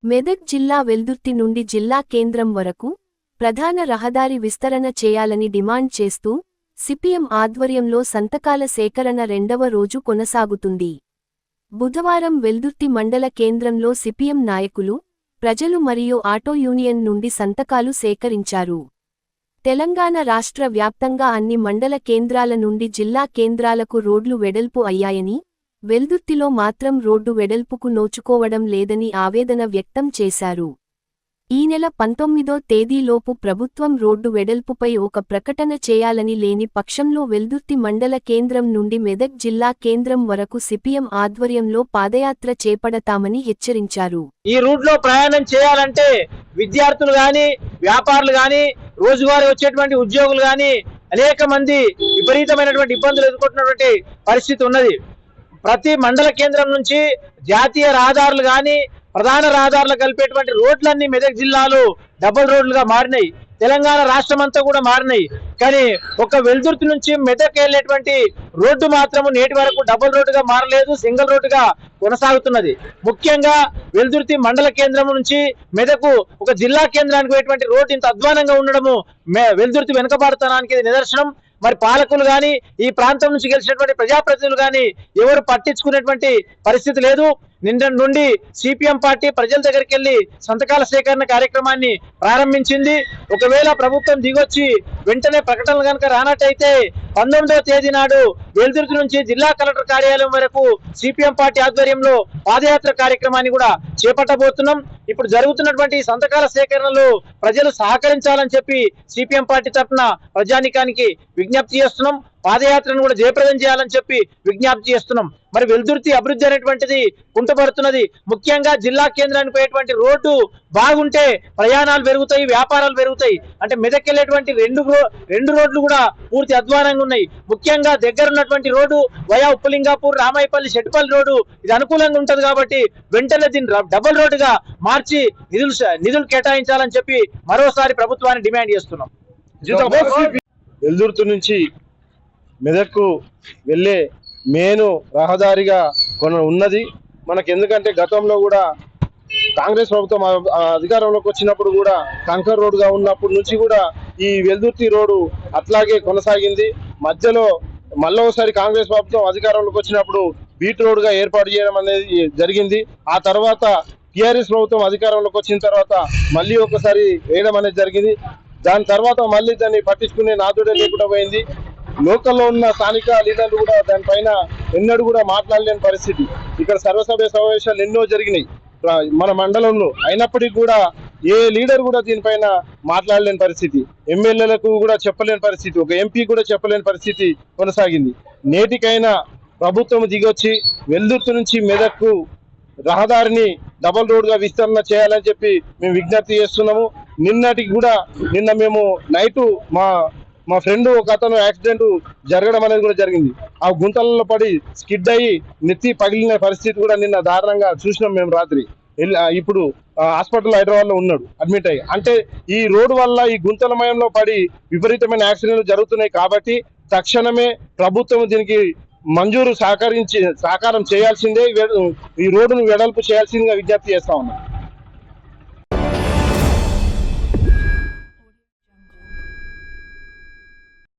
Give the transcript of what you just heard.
మెదక్ జిల్లా వెల్దుర్తి నుండి జిల్లా కేంద్రం వరకు ప్రధాన రహదారి విస్తరణ చేయాలని డిమాండ్ చేస్తూ సిపిఎం ఆధ్వర్యంలో సంతకాల సేకరణ రెండవ రోజు కొనసాగుతుంది. బుధవారం వెల్దుర్తి మండల కేంద్రంలో సిపిఎం నాయకులు, ప్రజలు మరియు ఆటో యూనియన్ నుండి సంతకాలు సేకరించారు. తెలంగాణ రాష్ట్ర వ్యాప్తంగా అన్ని మండల కేంద్రాల నుండి జిల్లా కేంద్రాలకు రోడ్లు వెడల్పు అయ్యాయని, వెల్దుర్తిలో మాత్రం రోడ్డు వెడల్పుకు నోచుకోవడం లేదని ఆవేదన వ్యక్తం చేశారు. ఈ నెల 19వ తేదీలోపు ప్రభుత్వం రోడ్డు వెడల్పుపై ఒక ప్రకటన చేయాలని లేని పక్షంలో వెల్దుర్తి మండల కేంద్రం నుండి మెదక్ జిల్లా కేంద్రం వరకు సిపిఎం ఆధ్వర్యంలో పాదయాత్ర చేపడతామని హెచ్చరించారు. ఈ రూట్లో ప్రయాణం చేయాలంటే విద్యార్థులు గాని, వ్యాపారులు గాని, రోజువారీ వచ్చేటువంటి ఉద్యోగులు గాని అనేక మంది విపరీతమైనటువంటి ఇబ్బందులు ఎదుర్కొంటున్నటువంటి పరిస్థితి ఉన్నది. ప్రతి మండల కేంద్రం నుంచి జాతీయ రహదారులు గాని, ప్రధాన రహదారులు కలిపేటువంటి రోడ్లన్నీ మెదక్ జిల్లాలో డబుల్ రోడ్లుగా మారినాయి. తెలంగాణ రాష్ట్రం అంతా కూడా మారినాయి. కానీ ఒక వెల్దుర్తి నుంచి మెదక్ వెళ్ళేటువంటి రోడ్డు మాత్రము నేటి వరకు డబుల్ రోడ్డుగా మారలేదు, సింగిల్ రోడ్డుగా కొనసాగుతున్నది. ముఖ్యంగా వెల్దుర్తి మండల కేంద్రం నుంచి మెదకు ఒక జిల్లా కేంద్రానికి పోయేటువంటి రోడ్డు ఇంత అధ్వానంగా ఉండడము వెల్దుర్తి వెనుకబడతనానికి నిదర్శనం. మరి పాలకులు గాని, ఈ ప్రాంతం నుంచి గెలిచినటువంటి ప్రజాప్రతినిధులు గాని ఎవరు పట్టించుకునేటువంటి పరిస్థితి లేదు. నిన్న నుండి సిపిఎం పార్టీ ప్రజల దగ్గరికి వెళ్లి సంతకాల సేకరణ కార్యక్రమాన్ని ప్రారంభించింది. ఒకవేళ ప్రభుత్వం దిగొచ్చి వెంటనే ప్రకటనలు కనుక రానట్టయితే 19వ తేదీ నాడు వెల్దుర్తి నుంచి జిల్లా కలెక్టర్ కార్యాలయం వరకు సిపిఎం పార్టీ ఆధ్వర్యంలో పాదయాత్ర కార్యక్రమాన్ని కూడా చేపట్టబోతున్నాం. ఇప్పుడు జరుగుతున్నటువంటి సంతకాల సేకరణలో ప్రజలు సహకరించాలని చెప్పి సిపిఎం పార్టీ తరఫున ప్రజానికానికి విజ్ఞప్తి చేస్తున్నాం. పాదయాత్రను కూడా జయప్రదం చేయాలని చెప్పి విజ్ఞప్తి చేస్తున్నాం. మరి వెల్దుర్తి అభివృద్ధి అనేటువంటిది కుంటుపడుతున్నది. ముఖ్యంగా జిల్లా కేంద్రానికి పోయేటువంటి రోడ్డు బాగుంటే ప్రయాణాలు పెరుగుతాయి, వ్యాపారాలు పెరుగుతాయి. అంటే మెదక్ వెళ్ళేటువంటి రెండు రోడ్లు కూడా పూర్తి అధ్వానంగా ఉన్నాయి. ముఖ్యంగా దగ్గర ఉన్నటువంటి road via ఉప్పలింగాపూర్, Ramayapalli, Shetpalli road ఇది అనుకూలంగా ఉంటది కాబట్టి వెంటనే దీన్ని డబుల్ రోడ్డుగా మార్చి నిధులు కేటాయించాలని చెప్పి మరోసారి ప్రభుత్వాన్ని డిమాండ్ చేస్తున్నాం. వెల్దుర్తి నుంచి మెదక్కు వెళ్ళే మెయిన్ రహదారిగా ఉన్నది మనకు. ఎందుకంటే గతంలో కూడా కాంగ్రెస్ ప్రభుత్వం అధికారంలోకి వచ్చినప్పుడు కూడా కంకర్ రోడ్డుగా ఉన్నప్పటి నుంచి కూడా ఈ వెల్దుర్తి రోడ్డు అట్లాగే కొనసాగింది. మధ్యలో మళ్ళీ ఒకసారి కాంగ్రెస్ ప్రభుత్వం అధికారంలోకి వచ్చినప్పుడు బీట్ రోడ్డుగా ఏర్పాటు చేయడం అనేది జరిగింది. ఆ తర్వాత టీఆర్ఎస్ ప్రభుత్వం అధికారంలోకి వచ్చిన తర్వాత మళ్ళీ ఒకసారి వేయడం అనేది జరిగింది. దాని తర్వాత మళ్ళీ దాన్ని పట్టించుకునే నాదుడే లేకుండా పోయింది. లోకల్లో ఉన్న స్థానిక లీడర్లు కూడా దానిపైన ఎన్నడూ కూడా మాట్లాడలేని పరిస్థితి. ఇక్కడ సర్వసభ్య సమావేశాలు ఎన్నో జరిగినాయి మన మండలంలో, అయినప్పటికీ కూడా ఏ లీడర్ కూడా దీనిపైన మాట్లాడలేని పరిస్థితి, ఎమ్మెల్యేలకు కూడా చెప్పలేని పరిస్థితి, ఒక ఎంపీ కూడా చెప్పలేని పరిస్థితి కొనసాగింది. నేటికైనా ప్రభుత్వం దిగొచ్చి వెల్దుర్తి నుంచి మెదక్కు రహదారిని డబల్ రోడ్గా విస్తరణ చేయాలని చెప్పి మేము విజ్ఞప్తి చేస్తున్నాము. నిన్న మేము నైటు మా ఫ్రెండ్ ఒక అతను యాక్సిడెంట్ జరగడం అనేది కూడా జరిగింది. ఆ గుంతలలో పడి స్కిడ్ అయ్యి నెత్తి పగిలిన పరిస్థితి కూడా నిన్న దారుణంగా చూసినాం మేము రాత్రి. ఇప్పుడు హాస్పిటల్ హైదరాబాద్లో ఉన్నాడు అడ్మిట్ అయ్యి. అంటే ఈ రోడ్డు వల్ల ఈ గుంతలమయంలో పడి విపరీతమైన యాక్సిడెంట్లు జరుగుతున్నాయి. కాబట్టి తక్షణమే ప్రభుత్వం దీనికి సహకారం చేయాల్సిందే, ఈ రోడ్డును వెడల్పు చేయాల్సిందిగా విజ్ఞప్తి చేస్తా ఉన్నాం.